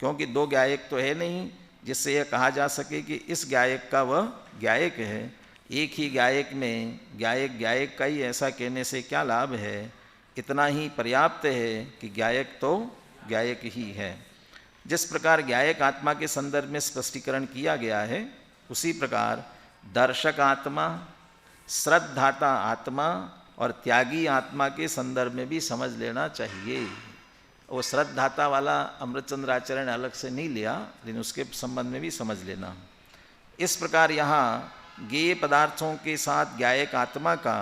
क्योंकि दो ज्ञायक तो है नहीं जिससे यह कहा जा सके कि इस ज्ञायक का वह ज्ञायक है। एक ही ज्ञायक में ज्ञायक ज्ञायक का ही ऐसा कहने से क्या लाभ है? इतना ही पर्याप्त है कि ज्ञायक तो ज्ञायक ही है। जिस प्रकार ज्ञायक आत्मा के संदर्भ में स्पष्टीकरण किया गया है, उसी प्रकार दर्शक आत्मा, श्रद्धाता आत्मा और त्यागी आत्मा के संदर्भ में भी समझ लेना चाहिए। वो श्रद्धाता वाला अमृतचंद्र आचार्य ने अलग से नहीं लिया, लेकिन उसके संबंध में भी समझ लेना। इस प्रकार यहाँ गेय पदार्थों के साथ ज्ञायक आत्मा का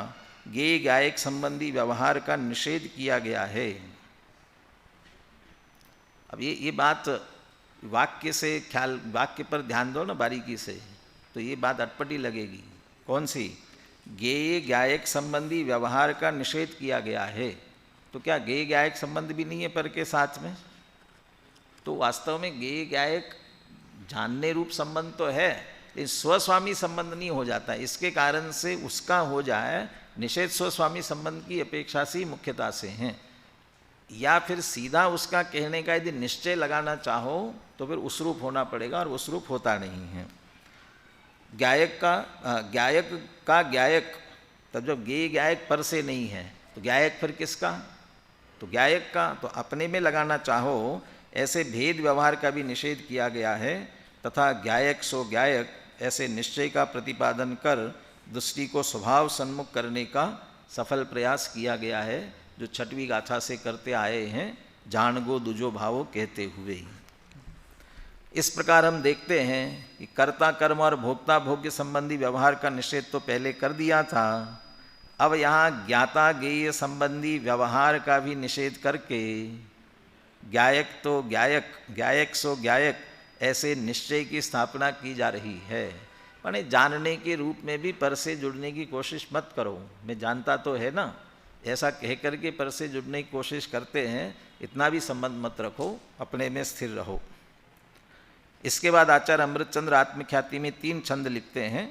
गेय ज्ञायक संबंधी व्यवहार का निषेध किया गया है। अब ये बात वाक्य से ख्याल, वाक्य पर ध्यान दो ना बारीकी से, तो ये बात अटपटी लगेगी। कौन सी? गेय ज्ञायक संबंधी व्यवहार का निषेध किया गया है। तो क्या गेय ज्ञायक संबंध भी नहीं है पर के साथ में? तो वास्तव में गेय ज्ञायक जानने रूप संबंध तो है, लेकिन स्वस्वामी संबंध नहीं हो जाता। इसके कारण से उसका हो जाए निषेध स्वस्वामी संबंध की अपेक्षा से मुख्यता से हैं। या फिर सीधा उसका कहने का यदि निश्चय लगाना चाहो तो फिर उस रूप होना पड़ेगा, और उस रूप होता नहीं है। ज्ञायक का ज्ञायक, तब जब गेय ज्ञायक पर से नहीं है तो ज्ञायक फिर किसका? तो ज्ञायक का। तो अपने में लगाना चाहो ऐसे भेद व्यवहार का भी निषेध किया गया है, तथा ज्ञायक सो ज्ञायक ऐसे निश्चय का प्रतिपादन कर दृष्टि को स्वभाव सन्मुख करने का सफल प्रयास किया गया है, जो छठवीं गाथा से करते आए हैं, जान गो दुजो भावो कहते हुए। इस प्रकार हम देखते हैं कि कर्ता कर्म और भोक्ता भोग्य संबंधी व्यवहार का निषेध तो पहले कर दिया था। अब यहाँ ज्ञाता गेय संबंधी व्यवहार का भी निषेध करके ज्ञायक तो ज्ञायक, ज्ञायक सो ज्ञायक ऐसे निश्चय की स्थापना की जा रही है। माने जानने के रूप में भी पर से जुड़ने की कोशिश मत करो। मैं जानता तो है ना, ऐसा कह करके पर से जुड़ने की कोशिश करते हैं, इतना भी संबंध मत रखो, अपने में स्थिर रहो। इसके बाद आचार्य अमृतचंद्र आत्मख्याति में 3 छंद लिखते हैं।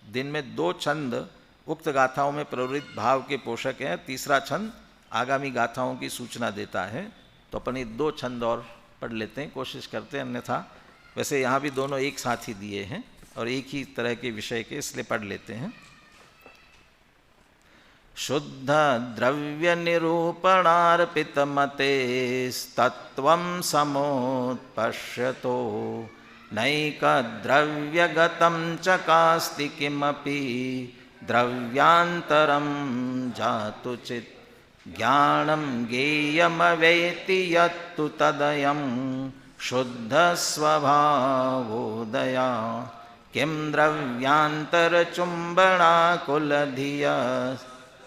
दिन में 2 छंद उक्त गाथाओं में प्रवृत्त भाव के पोषक हैं, तीसरा छंद आगामी गाथाओं की सूचना देता है। तो अपन ये 2 छंद और पढ़ लेते हैं, कोशिश करते हैं, अन्यथा वैसे यहाँ भी दोनों एक साथ ही दिए हैं। और एक ही तरह के विषय के, इसलिए पढ़ लेते हैं। शुद्ध द्रव्य निरूपणार्पित मते तत्वं समुत्पश्यतो नैक द्रव्यगतं चकास्ति किमपि द्रव्यांतरं जातुचित् ज्ञानं ज्ञेयमवेति यत्तु तदयं शुद्ध स्वभावोदया किं द्रव्यांतरचुम्बनाकुलधिया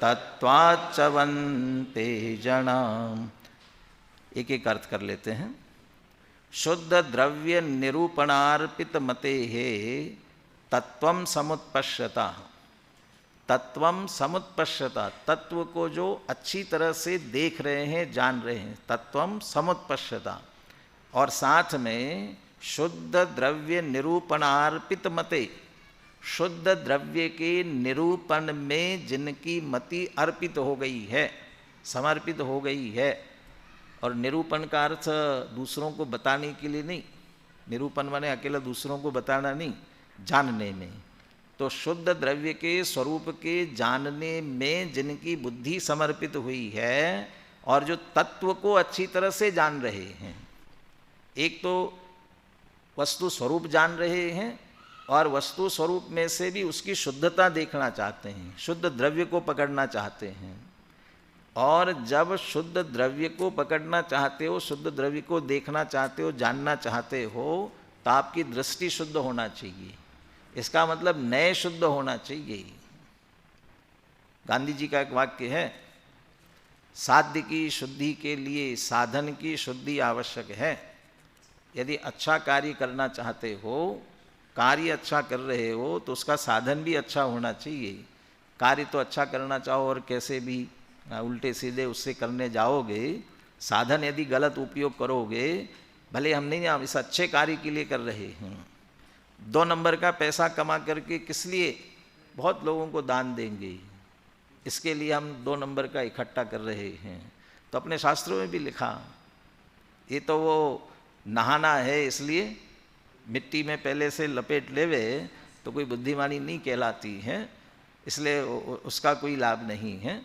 तत्वाच्चवन्ते जनाम। एक एक अर्थ कर लेते हैं। शुद्ध द्रव्य निरूपणार्पित मते है तत्वं समुत्पश्यता। तत्वं समुत्पश्यता, तत्व को जो अच्छी तरह से देख रहे हैं, जान रहे हैं, तत्वं समुत्पश्यता। और साथ में शुद्ध द्रव्य निरूपणार्पित मते, शुद्ध द्रव्य के निरूपण में जिनकी मति अर्पित हो गई है, समर्पित हो गई है। और निरूपण का अर्थ दूसरों को बताने के लिए नहीं, निरूपण माने अकेला दूसरों को बताना नहीं, जानने में। तो शुद्ध द्रव्य के स्वरूप के जानने में जिनकी बुद्धि समर्पित हुई है और जो तत्व को अच्छी तरह से जान रहे हैं, एक तो वस्तु स्वरूप जान रहे हैं और वस्तु स्वरूप में से भी उसकी शुद्धता देखना चाहते हैं, शुद्ध द्रव्य को पकड़ना चाहते हैं। और जब शुद्ध द्रव्य को पकड़ना चाहते हो, शुद्ध द्रव्य को देखना चाहते हो, जानना चाहते हो, तो आपकी दृष्टि शुद्ध होना चाहिए। इसका मतलब नए शुद्ध होना चाहिए। गांधी जी का एक वाक्य है, साध्य की शुद्धि के लिए साधन की शुद्धि आवश्यक है। यदि अच्छा कार्य करना चाहते हो, कार्य अच्छा कर रहे हो, तो उसका साधन भी अच्छा होना चाहिए। कार्य तो अच्छा करना चाहो और कैसे भी उल्टे सीधे उससे करने जाओगे, साधन यदि गलत उपयोग करोगे, भले हम नहीं, हम इस अच्छे कार्य के लिए कर रहे हैं, 2 नंबर का पैसा कमा करके किस लिए बहुत लोगों को दान देंगे, इसके लिए हम 2 नंबर का इकट्ठा कर रहे हैं। तो अपने शास्त्रों में भी लिखा, ये तो वो नहाना है इसलिए मिट्टी में पहले से लपेट लेवे तो कोई बुद्धिमानी नहीं कहलाती है, इसलिए उसका कोई लाभ नहीं है।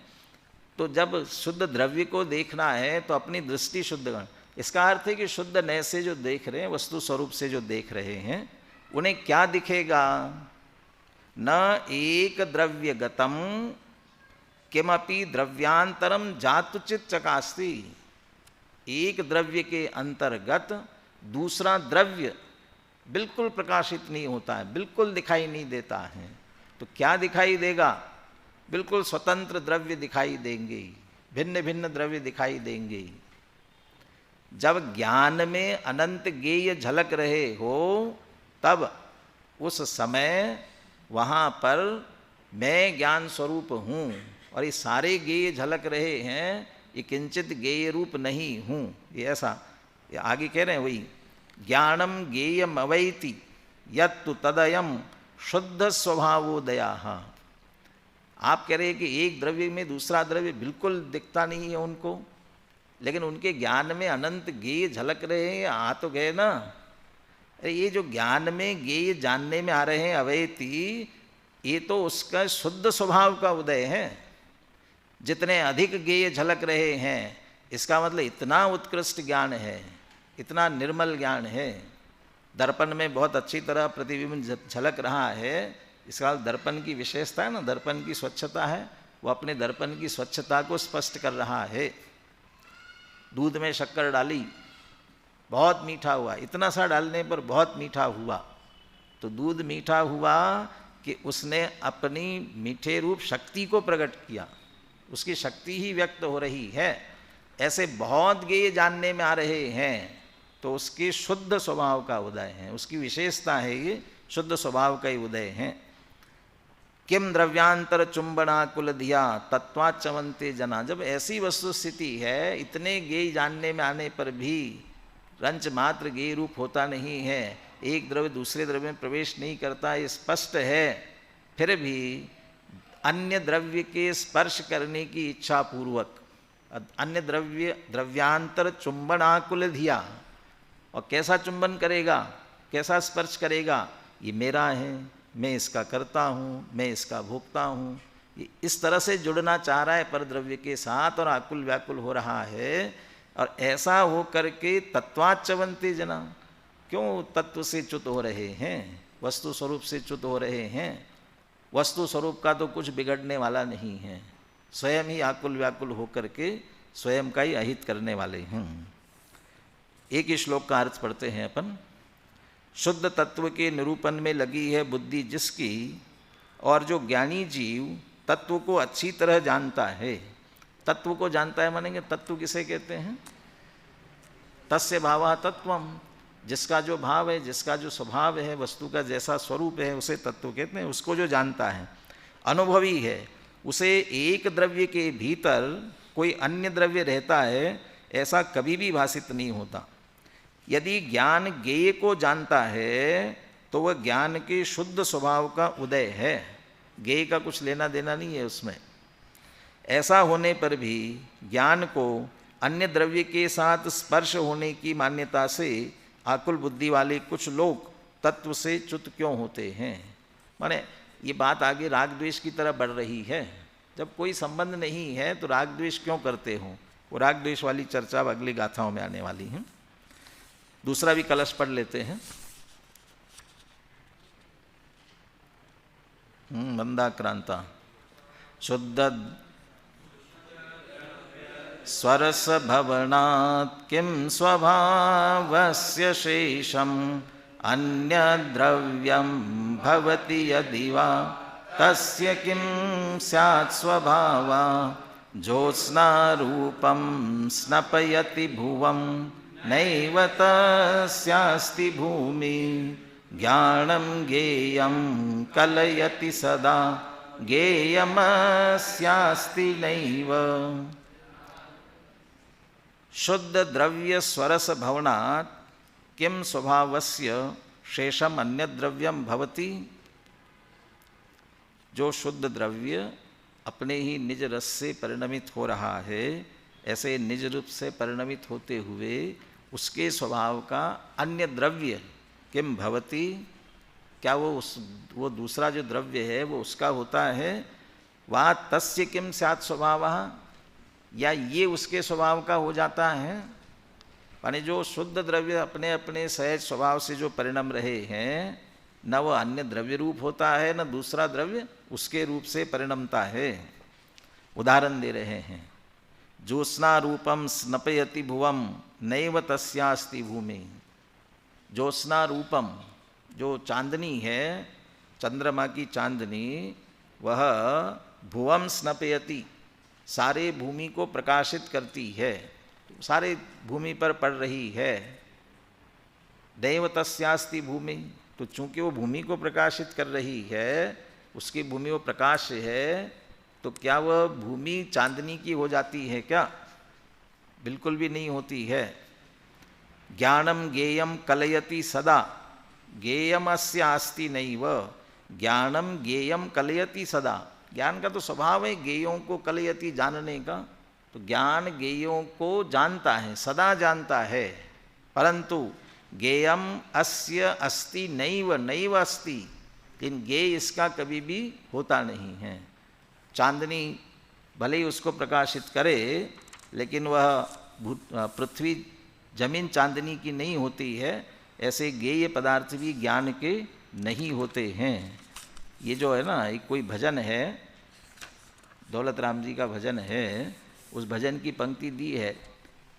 तो जब शुद्ध द्रव्य को देखना है तो अपनी दृष्टि शुद्ध करना। इसका अर्थ है कि शुद्ध नए से जो देख रहे हैं, वस्तु स्वरूप से जो देख रहे हैं, उन्हें क्या दिखेगा? न एक द्रव्य गतम किमपि द्रव्यांतरम जातुचित चकास्ति। एक द्रव्य के अंतर्गत दूसरा द्रव्य बिल्कुल प्रकाशित नहीं होता है, बिल्कुल दिखाई नहीं देता है। तो क्या दिखाई देगा? बिल्कुल स्वतंत्र द्रव्य दिखाई देंगे, भिन्न भिन्न द्रव्य दिखाई देंगे। जब ज्ञान में अनंत ज्ञेय झलक रहे हो, तब उस समय वहाँ पर मैं ज्ञान स्वरूप हूँ और ये सारे ज्ञेय झलक रहे हैं, ये किंचित ज्ञेय रूप नहीं हूँ। ये ऐसा ये आगे कह रहे हैं, वही ज्ञानम ज्ञेयम अवैति यत्तु तदयम शुद्ध स्वभावोदया। आप कह रहे हैं कि एक द्रव्य में दूसरा द्रव्य बिल्कुल दिखता नहीं है उनको, लेकिन उनके ज्ञान में अनंत ज्ञेय झलक रहे हैं। आ तो गए ना, अरे ये जो ज्ञान में ज्ञेय जानने में आ रहे हैं अवैति, ये तो उसका शुद्ध स्वभाव का उदय है। जितने अधिक ज्ञेय झलक रहे हैं, इसका मतलब इतना उत्कृष्ट ज्ञान है, इतना निर्मल ज्ञान है। दर्पण में बहुत अच्छी तरह प्रतिबिंब झलक रहा है, इसका दर्पण की विशेषता है ना, दर्पण की स्वच्छता है, वो अपने दर्पण की स्वच्छता को स्पष्ट कर रहा है। दूध में शक्कर डाली, बहुत मीठा हुआ, इतना सा डालने पर बहुत मीठा हुआ। तो दूध मीठा हुआ कि उसने अपनी मीठे रूप शक्ति को प्रकट किया, उसकी शक्ति ही व्यक्त हो रही है। ऐसे बहुत ज्ञेय जानने में आ रहे हैं, तो उसके शुद्ध स्वभाव का उदय है, उसकी विशेषता है, ये शुद्ध स्वभाव का ही उदय है। किम द्रव्यांतर चुंबनाकुल धिया तत्वाचमंते जना। जब ऐसी वस्तु स्थिति है, इतने ज्ञेय जानने में आने पर भी रंच मात्र ज्ञेय रूप होता नहीं है, एक द्रव्य दूसरे द्रव्य में प्रवेश नहीं करता, ये स्पष्ट है, फिर भी अन्य द्रव्य के स्पर्श करने की इच्छा पूर्वक अन्य द्रव्यांतर चुंबनाकुल धिया। और कैसा चुंबन करेगा, कैसा स्पर्श करेगा? ये मेरा है, मैं इसका करता हूँ, मैं इसका भोगता हूँ, ये इस तरह से जुड़ना चाह रहा है पर द्रव्य के साथ और आकुल व्याकुल हो रहा है। और ऐसा हो करके तत्वाच्चवंती जना, क्यों तत्व से च्युत हो रहे हैं, वस्तु स्वरूप से च्युत हो रहे हैं। वस्तु स्वरूप का तो कुछ बिगड़ने वाला नहीं है, स्वयं ही आकुल व्याकुल होकर के स्वयं का ही अहित करने वाले हैं। एक ही श्लोक का अर्थ पढ़ते हैं अपन। शुद्ध तत्व के निरूपण में लगी है बुद्धि जिसकी, और जो ज्ञानी जीव तत्व को अच्छी तरह जानता है। तत्व को जानता है मानेंगे, तत्व किसे कहते हैं? तस्य भावः तत्वम, जिसका जो भाव है, जिसका जो स्वभाव है, वस्तु का जैसा स्वरूप है उसे तत्व कहते हैं। उसको जो जानता है, अनुभवी है, उसे एक द्रव्य के भीतर कोई अन्य द्रव्य रहता है ऐसा कभी भी भासित नहीं होता। यदि ज्ञान ज्ञेय को जानता है तो वह ज्ञान के शुद्ध स्वभाव का उदय है, ज्ञेय का कुछ लेना देना नहीं है उसमें। ऐसा होने पर भी ज्ञान को अन्य द्रव्य के साथ स्पर्श होने की मान्यता से आकुल बुद्धि वाले कुछ लोग तत्व से च्युत क्यों होते हैं? माने ये बात आगे राग द्वेष की तरह बढ़ रही है। जब कोई संबंध नहीं है तो राग द्वेष क्यों करते हो? वो राग द्वेष वाली चर्चा अगली गाथाओं में आने वाली है। दूसरा भी कलश पढ़ लेते हैं। मंदाक्रांता शुद्ध स्वरस भवनात् किं स्वभावस्य शेषम अन्य द्रव्यम भवति यदि वा तस्य किं स्यात् स्वभावा ज्योत्स्ना रूपं स्नपयति भुवं नैव तस्यास्ति भूमि ज्ञानं ज्ञेयं कलयति सदा ज्ञेयमस्यास्ति नैव। शुद्ध द्रव्य स्वरस भवनात् किं स्वभावस्य शेषम अन्य द्रव्यम भवति। जो शुद्ध द्रव्य अपने ही निज रस से परिणमित हो रहा है, ऐसे निज रूप से परिणमित होते हुए उसके स्वभाव का अन्य द्रव्य किम भवति, क्या वो दूसरा जो द्रव्य है वो उसका होता है। वा तस्य किम स्यात् स्वभावः, या ये उसके स्वभाव का हो जाता है। माने जो शुद्ध द्रव्य अपने अपने सहज स्वभाव से जो परिणम रहे हैं, न वह अन्य द्रव्य रूप होता है न दूसरा द्रव्य उसके रूप से परिणमता है। उदाहरण दे रहे हैं, ज्योत्स्ना रूपम स्नपयति भुवम नैव तस्यास्ति भूमि। ज्योत्स्ना रूपम, जो चांदनी है, चंद्रमा की चांदनी, वह भुवम स्नपयति, सारे भूमि को प्रकाशित करती है, सारे भूमि पर पड़ रही है। नैव तस्यास्ति भूमि, तो चूंकि वो भूमि को प्रकाशित कर रही है, उसकी भूमि वो प्रकाश है, तो क्या वह भूमि चांदनी की हो जाती है क्या? बिल्कुल भी नहीं होती है। ज्ञानम ज्ञेयम कलयति सदा ज्ञेयमस्यास्ति नैव। ज्ञानम ज्ञेयम कलयति सदा, ज्ञान का तो स्वभाव है ज्ञेयों को कलयति, जानने का। तो ज्ञान ज्ञेयों को जानता है, सदा जानता है, परंतु ज्ञेयम अस्य अस्ति नैव, नैव अस्ति, लेकिन ज्ञेय इसका कभी भी होता नहीं है। चांदनी भले ही उसको प्रकाशित करे, लेकिन वह पृथ्वी जमीन चांदनी की नहीं होती है। ऐसे ज्ञेय पदार्थ भी ज्ञान के नहीं होते हैं। ये जो है ना, एक कोई भजन है, दौलत राम जी का भजन है, उस भजन की पंक्ति दी है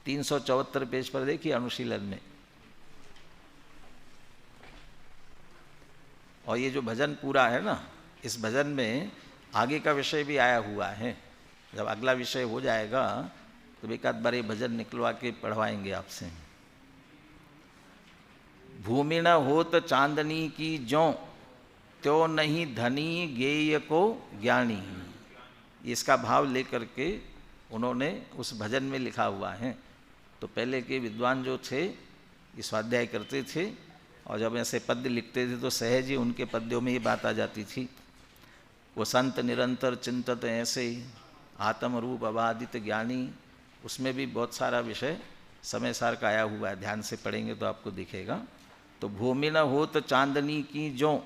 374 पेज पर, देखिए अनुशीलन में। और ये जो भजन पूरा है ना, इस भजन में आगे का विषय भी आया हुआ है। जब अगला विषय हो जाएगा तो एक आध बार ये भजन निकलवा के पढ़वाएंगे आपसे। भूमि न होत चांदनी की ज्यों, त्यो नहीं धनी ज्ञेय को ज्ञानी। इसका भाव लेकर के उन्होंने उस भजन में लिखा हुआ है। तो पहले के विद्वान जो थे ये स्वाध्याय करते थे, और जब ऐसे पद्य लिखते थे तो सहज ही उनके पद्यों में ये बात आ जाती थी। वो संत निरंतर चिंतत ऐसे आत्म रूप अबाधित ज्ञानी, उसमें भी बहुत सारा विषय समय सार का आया हुआ है। ध्यान से पढ़ेंगे तो आपको दिखेगा। तो भूमि न हो तो चांदनी की जो,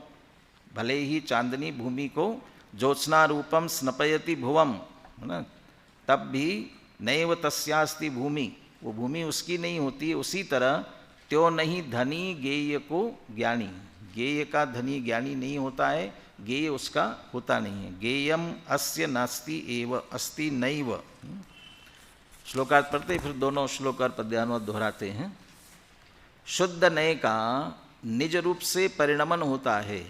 भले ही चांदनी भूमि को ज्योत्स्ना रूपम स्नपयति भुवम, है ना, तब भी नैव तस्यास्ति भूमि, वो भूमि उसकी नहीं होती। उसी तरह त्यो नहीं धनी गेय को ज्ञानी, गेय का धनी ज्ञानी नहीं होता है, गेय उसका होता नहीं है। गेयम अस्य नास्ति एव अस्ति नैव। श्लोकार्थ पढ़ते फिर दोनों श्लोकार्थ पद्यानुवाद दोहराते हैं। शुद्ध नय का निज रूप से परिणमन होता है,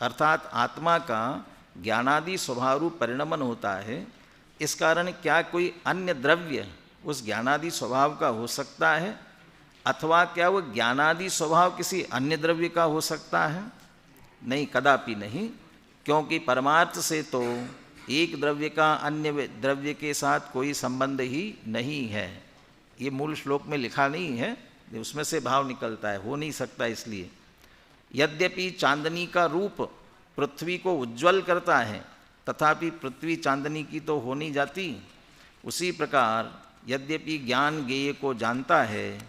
अर्थात आत्मा का ज्ञानादि स्वभाव रूप परिणमन होता है। इस कारण क्या कोई अन्य द्रव्य उस ज्ञानादि स्वभाव का हो सकता है, अथवा क्या वो ज्ञानादि स्वभाव किसी अन्य द्रव्य का हो सकता है? नहीं, कदापि नहीं, क्योंकि परमार्थ से तो एक द्रव्य का अन्य द्रव्य के साथ कोई संबंध ही नहीं है। ये मूल श्लोक में लिखा नहीं है, उसमें से भाव निकलता है, हो नहीं सकता। इसलिए यद्यपि चांदनी का रूप पृथ्वी को उज्ज्वल करता है, तथापि पृथ्वी चांदनी की तो हो नहीं जाती। उसी प्रकार यद्यपि ज्ञान गेय को जानता है,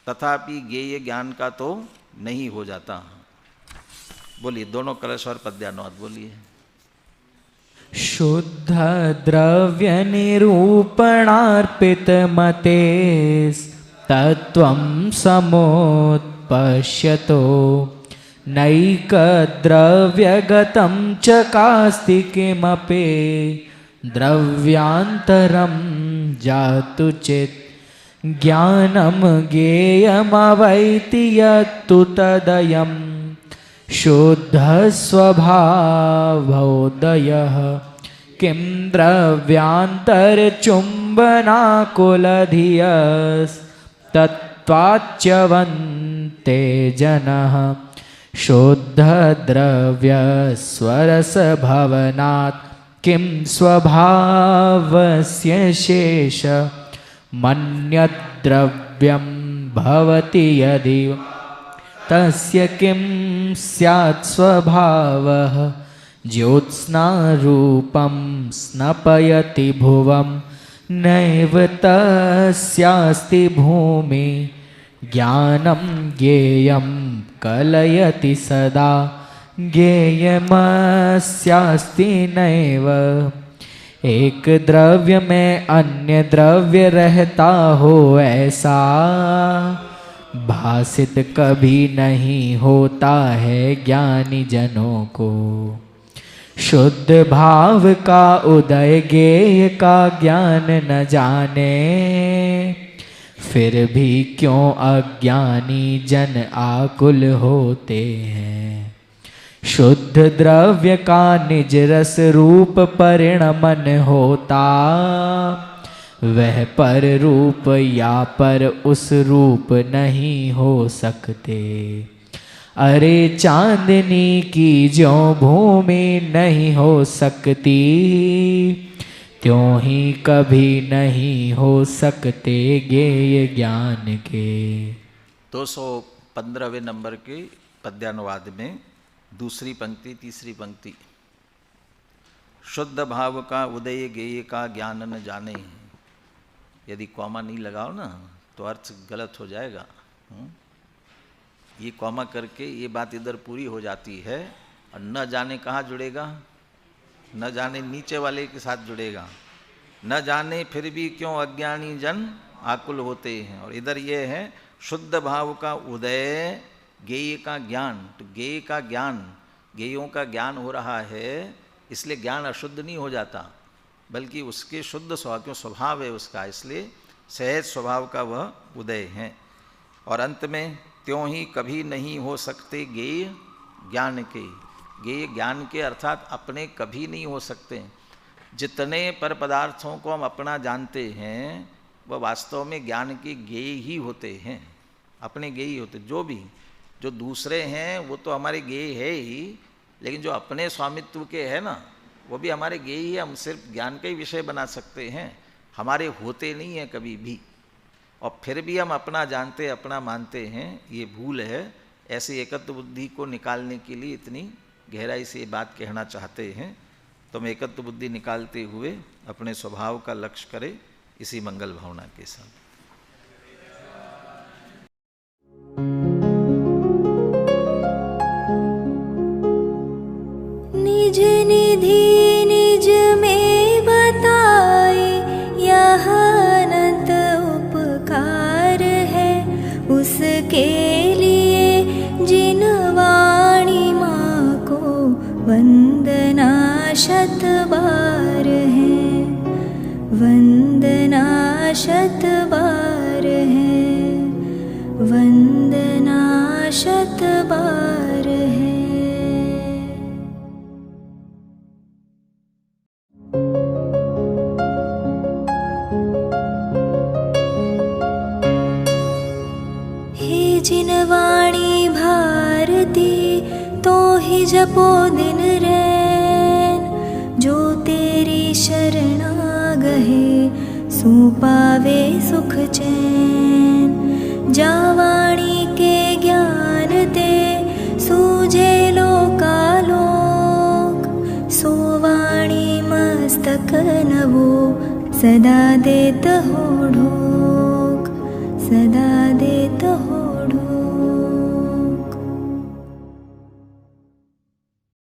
तथापि गेय ज्ञान का तो नहीं हो जाता। बोलिए दोनों कलश और पद्यानुवाद बोलिए। शुद्ध द्रव्य निरूपणार्पित मते तत्वं समुत्पश्यतो नैक द्रव्यगतं च कास्ति किमपि द्रव्यांतरं जातु चेत् ज्ञानं ज्ञेयमवैति यत्तु तदयं शुद्धस्वभावोदयः किं द्रव्यान्तरचुम्बनाकुलधियस्तत्त्वाच्यवन्ते जनः शुद्धद्रव्यस्वरसभवनात् किं स्वभावस्य शेष मन्यद्रव्यं भवति यदि तस्य किं स्यात् स्वभावः ज्योत्स्नारूपं स्नपयति भुवं नैव तस्यास्ति भूमि ज्ञानं ज्ञेयं कलयति सदा ज्ञेयमस्यास्ति नैव। एक द्रव्य में अन्य द्रव्य रहता हो ऐसा भासित कभी नहीं होता है ज्ञानी जनों को। शुद्ध भाव का उदय ज्ञेय का ज्ञान न जाने, फिर भी क्यों अज्ञानी जन आकुल होते हैं। शुद्ध द्रव्य का निज रस रूप परिणमन होता, वह पर रूप या पर उस रूप नहीं हो सकते। अरे चांदनी की जो भूमि नहीं हो सकती, त्यों ही कभी नहीं हो सकते ज्ञेय ज्ञान के। 215वें नंबर के पद्यानुवाद में दूसरी पंक्ति तीसरी पंक्ति। शुद्ध भाव का उदय ज्ञेय का ज्ञान न जाने। यदि कॉमा नहीं लगाओ ना तो अर्थ गलत हो जाएगा। ये कॉमा करके ये बात इधर पूरी हो जाती है, और न जाने कहाँ जुड़ेगा? न जाने नीचे वाले के साथ जुड़ेगा। न जाने फिर भी क्यों अज्ञानी जन आकुल होते हैं। और इधर ये है शुद्ध भाव का उदय ज्ञेय का ज्ञान। तो ज्ञेय का ज्ञान, ज्ञेयों का ज्ञान हो रहा है, इसलिए ज्ञान अशुद्ध नहीं हो जाता, बल्कि उसके शुद्ध स्वभाव है उसका, इसलिए सहज स्वभाव का वह उदय है। और अंत में त्यों ही कभी नहीं हो सकते ज्ञेय ज्ञान के। ज्ञेय ज्ञान के अर्थात अपने कभी नहीं हो सकते। जितने पर पदार्थों को हम अपना जानते हैं वह वास्तव में ज्ञान के ज्ञेय ही होते हैं, अपने ज्ञेय होते। जो दूसरे हैं वो तो हमारे ज्ञेय है ही, लेकिन जो अपने स्वामित्व के हैं ना वो भी हमारे ज्ञेय ही। हम सिर्फ ज्ञान का ही विषय बना सकते हैं, हमारे होते नहीं हैं कभी भी। और फिर भी हम अपना जानते अपना मानते हैं, ये भूल है। ऐसी एकत्व बुद्धि को निकालने के लिए इतनी गहराई से ये बात कहना चाहते हैं। तो हम एकत्व बुद्धि निकालते हुए अपने स्वभाव का लक्ष्य करें इसी मंगल भावना के साथ। निधि निज में बताए, यह अनंत उपकार है उसके लिए जिन वाणी माँ को वंदना शत बार है, वंदना शत बार है, वंदना शत बार है। हे जिन वाणी भारती तो ही जपो दिन रैन, जो तेरी शरणा गहे सो पावे सुख चैन। जा वाणी के ज्ञान दे सूझे लोकालोक, सो वाणी मस्तक नवो सदा देत हो ढोक।